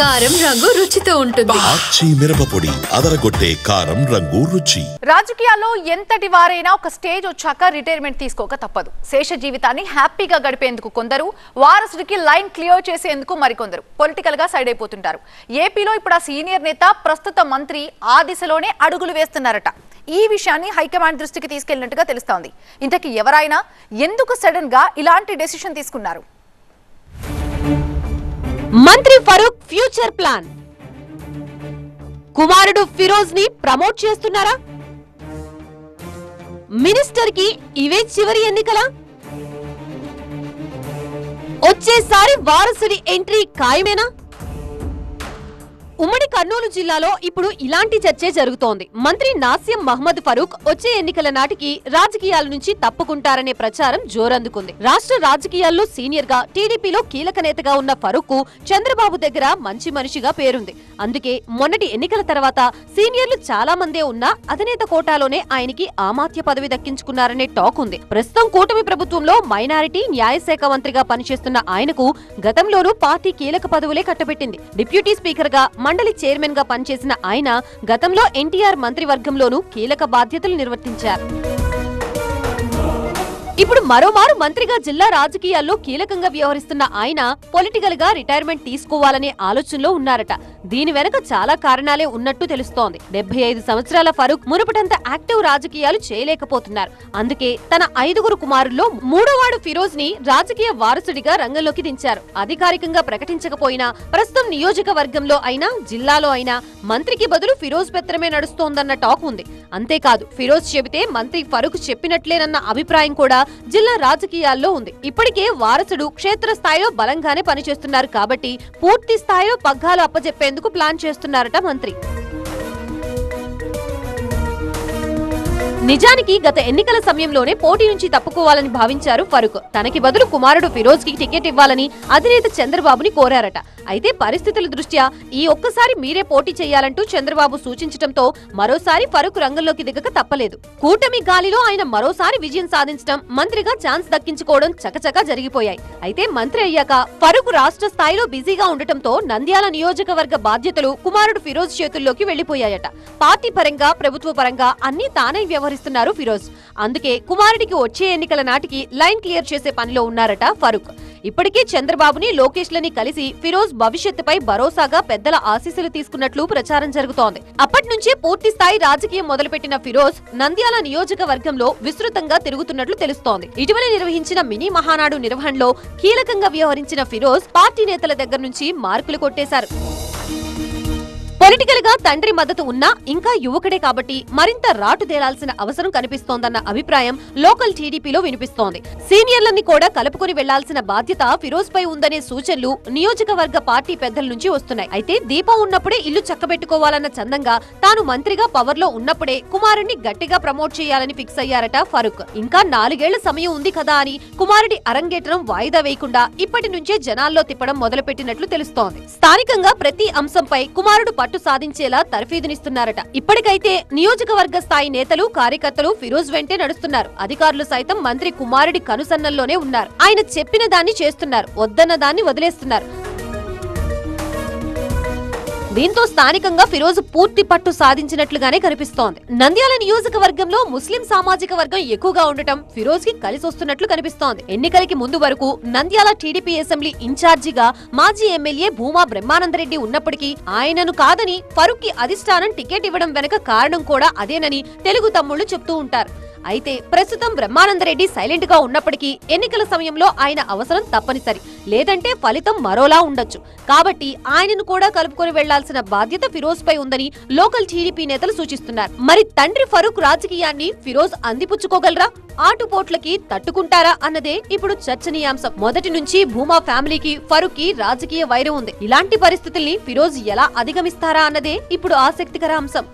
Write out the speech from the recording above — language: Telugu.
కారం రంగు రుచితో ఉంటుంది. ఆచి మిరపపొడి అదరగొట్టే కారం రంగు రుచి. రాజకీయాల్లో ఎంతటి వారైనా ఒక స్టేజ్ వచ్చాక రిటైర్మెంట్ తీసుకోక తప్పదు. శేష జీవితాన్ని హ్యాపీగా గడిపేందుకు కొందరు, వారసుడికి లైన్ క్లియర్ చేసేందుకు మరికొందరు పొలిటికల్ గా సైడ్ అయిపోతుంటారు. ఏపీలో ఇప్పుడు ఆ సీనియర్ నేత, ప్రస్తుత మంత్రి ఆ దిశలోనే అడుగులు వేస్తున్నారట. ఈ విషయాన్ని హైకమాండ్ దృష్టికి తీసుకెళ్లినట్టుగా తెలుస్తోంది. ఇంతకీ ఎవరైనా ఎందుకు సడన్ గా ఇలాంటి డెసిషన్ తీసుకున్నారు? మంత్రి ఫరూక్ ఫ్యూచర్ ప్లాన్. కుమారుడు ఫిరోజ్ ని ప్రమోట్ చేస్తున్నారా? మినిస్టర్ కి ఇవే చివరి ఎన్నికలా? వచ్చేసారి వారసుడి ఎంట్రీ ఖాయమేనా? ఉమ్మడి కర్నూలు జిల్లాలో ఇప్పుడు ఇలాంటి చర్చే జరుగుతోంది. మంత్రి నాసిం మహ్మద్ ఫరూక్ వచ్చే ఎన్నికల నాటికి రాజకీయాల నుంచి తప్పుకుంటారనే ప్రచారం జోరందుకుంది. రాష్ట్ర రాజకీయాల్లో సీనియర్ గా, టీడీపీలో కీలక నేతగా ఉన్న ఫరూక్ కు చంద్రబాబు దగ్గర మంచి మనిషిగా పేరుంది. అందుకే మొన్నటి ఎన్నికల తర్వాత సీనియర్లు చాలా మందే ఉన్నా అధినేత కోటాలోనే ఆయనకి ఆమాత్య పదవి దక్కించుకున్నారనే టాక్ ఉంది. ప్రస్తుతం కూటమి ప్రభుత్వంలో మైనారిటీ, న్యాయశాఖ మంత్రిగా పనిచేస్తున్న ఆయనకు గతంలోనూ పార్టీ కీలక పదవులే కట్టబెట్టింది. డిప్యూటీ స్పీకర్ గా, మండలి చైర్మన్ గా పనిచేసిన ఆయన గతంలో ఎన్టీఆర్ మంత్రివర్గంలోనూ కీలక బాధ్యతలు నిర్వర్తించారు. ఇప్పుడు మరోమారు మంత్రిగా జిల్లా రాజకీయాల్లో కీలకంగా వ్యవహరిస్తున్న ఆయన పొలిటికల్ గా రిటైర్మెంట్ తీసుకోవాలనే ఆలోచనలో ఉన్నారట. దీని వెనక చాలా కారణాలే ఉన్నట్టు తెలుస్తోంది. 75 సంవత్సరాల ఫరూక్ మునుపటంత యాక్టివ్ రాజకీయాలు చేయలేకపోతున్నారు. అందుకే తన 5గురు కుమారుల్లో మూడోవాడు ఫిరోజ్ ని రాజకీయ వారసుడిగా రంగంలోకి దించారు. అధికారికంగా ప్రకటించకపోయినా ప్రస్తుతం నియోజకవర్గంలో అయినా, జిల్లాలో అయినా మంత్రికి బదులు ఫిరోజ్ పెత్తనమే నడుస్తోందన్న టాక్ ఉంది. అంతేకాదు, ఫిరోజ్ చెబితే మంత్రి ఫరూక్ చెప్పినట్లేనన్న అభిప్రాయం కూడా జిల్లా రాజకీయాల్లో ఉంది. ఇప్పటికే వారసుడు క్షేత్రస్థాయిలో బలంగానే పనిచేస్తున్నారు కాబట్టి పూర్తి స్థాయిలో పగ్గాలు అప్పజెప్పేందుకు ప్లాన్ చేస్తున్నారట మంత్రి. నిజానికి గత ఎన్నికల సమయంలోనే పోటీ నుంచి తప్పుకోవాలని భావించారు ఫరూక్. తనకి బదులు కుమారుడు ఫిరోజ్ కి టికెట్ ఇవ్వాలని అధినేత చంద్రబాబుని కోరారట. అయితే పరిస్థితుల దృష్ట్యా ఈ ఒక్కసారి మీరే పోటీ చేయాలంటూ చంద్రబాబు సూచించడంతో మరోసారి ఫరూక్ రంగంలోకి దిగక తప్పలేదు. కూటమి గాలిలో ఆయన మరోసారి విజయం సాధించడం, మంత్రిగా ఛాన్స్ దక్కించుకోవడం చకచకా జరిగిపోయాయి. అయితే మంత్రి అయ్యాక ఫరూక్ రాష్ట్ర స్థాయిలో బిజీగా ఉండటంతో నంద్యాల నియోజకవర్గ బాధ్యతలు కుమారుడు ఫిరోజ్ చేతుల్లోకి వెళ్లిపోయాయట. పార్టీ పరంగా, ప్రభుత్వ పరంగా అన్ని తానే వ్యవహరిస్తున్నారు ఫిరోజ్. అందుకే కుమారుడికి వచ్చే ఎన్నికల నాటికి లైన్ క్లియర్ చేసే పనిలో ఉన్నారట ఫరూక్. ఇప్పటికే చంద్రబాబుని, లోకేష్ లని కలిసి ఫిరోజ్ భవిష్యత్తుపై భరోసాగా పెద్దల ఆశీస్సులు తీసుకున్నట్లు ప్రచారం జరుగుతోంది. అప్పటి నుంచే పూర్తి స్థాయి రాజకీయం మొదలుపెట్టిన ఫిరోజ్ నంద్యాల నియోజకవర్గంలో విస్తృతంగా తిరుగుతున్నట్లు తెలుస్తోంది. ఇటీవల నిర్వహించిన మినీ మహానాడు నిర్వహణలో కీలకంగా వ్యవహరించిన ఫిరోజ్ పార్టీ నేతల దగ్గర నుంచి మార్కులు కొట్టేశారు. పొలిటికల్ గా తండ్రి మద్దతు ఉన్నా ఇంకా యువకుడే కాబట్టి మరింత రాటు తేలాల్సిన అవసరం కనిపిస్తోందన్న అభిప్రాయం లోకల్ టీడీపీలో వినిపిస్తోంది. సీనియర్లని కూడా కలుపుకుని వెళ్లాల్సిన బాధ్యత ఫిరోజ్ పై ఉందనే సూచనలు నియోజకవర్గ పార్టీ పెద్దల నుంచి వస్తున్నాయి. అయితే దీపం ఉన్నప్పుడే ఇల్లు చక్కబెట్టుకోవాలన్న చందంగా తాను మంత్రిగా పవర్ లో ఉన్నప్పుడే కుమారుడిని గట్టిగా ప్రమోట్ చేయాలని ఫిక్స్ అయ్యారట ఫరూక్. ఇంకా 4 ఏళ్ల సమయం ఉంది కదా అని కుమారుడి అరంగేట్రం వాయిదా వేయకుండా ఇప్పటి నుంచే జనాల్లో తిప్పడం మొదలుపెట్టినట్లు తెలుస్తోంది. స్థానికంగా ప్రతి అంశంపై కుమారుడు పట్టు సాధించేలా తర్ఫీదునిస్తున్నారట. ఇప్పటికైతే నియోజకవర్గ స్థాయి నేతలు, కార్యకర్తలు ఫిరోజ్ వెంటే నడుస్తున్నారు. అధికారులు సైతం మంత్రి కుమారుడి కనుసన్నల్లోనే ఉన్నారు. ఆయన చెప్పిన దాన్ని చేస్తున్నారు, వద్దన్న దాన్ని వదిలేస్తున్నారు. దీంతో స్థానికంగా ఫిరోజ్ పూర్తి పట్టు సాధించినట్లుగానే కనిపిస్తోంది. నంద్యాల నియోజకవర్గంలో ముస్లిం సామాజిక వర్గం ఎక్కువగా ఉండటం ఫిరోజ్ కి కలిసి వస్తున్నట్లు కనిపిస్తోంది. ఎన్నికలకి ముందు వరకు నంద్యాల టీడీపీ అసెంబ్లీ ఇన్ఛార్జిగా మాజీ ఎమ్మెల్యే భూమా బ్రహ్మానందరెడ్డి ఉన్నప్పటికీ ఆయనను కాదని ఫరూక్ కి అధిష్టానం టికెట్ ఇవ్వడం వెనక కారణం కూడా అదేనని తెలుగు తమ్ముళ్లు చెప్తూ ఉంటారు. అయితే ప్రస్తుతం బ్రహ్మానందరెడ్డి సైలెంట్ గా ఉన్నప్పటికీ ఎన్నికల సమయంలో ఆయన అవసరం తప్పనిసరి, లేదంటే ఫలితం మరోలా ఉండొచ్చు. కాబట్టి ఆయనను కూడా కలుపుకొని వెళ్లాల్సిన బాధ్యత ఫిరోజ్ పై ఉందని లోకల్ టీడీపీ నేతలు సూచిస్తున్నారు. మరి తండ్రి ఫరూక్ రాజకీయాన్ని ఫిరోజ్ అందిపుచ్చుకోగలరా? ఆటుపోట్లకి తట్టుకుంటారా అన్నదే ఇప్పుడు చర్చనీయాంశం. మొదటి నుంచి భూమా ఫ్యామిలీకి ఫరూక్ కి రాజకీయ వైరం ఉంది. ఇలాంటి పరిస్థితుల్ని ఫిరోజ్ ఎలా అధిగమిస్తారా అన్నదే ఇప్పుడు ఆసక్తికర అంశం.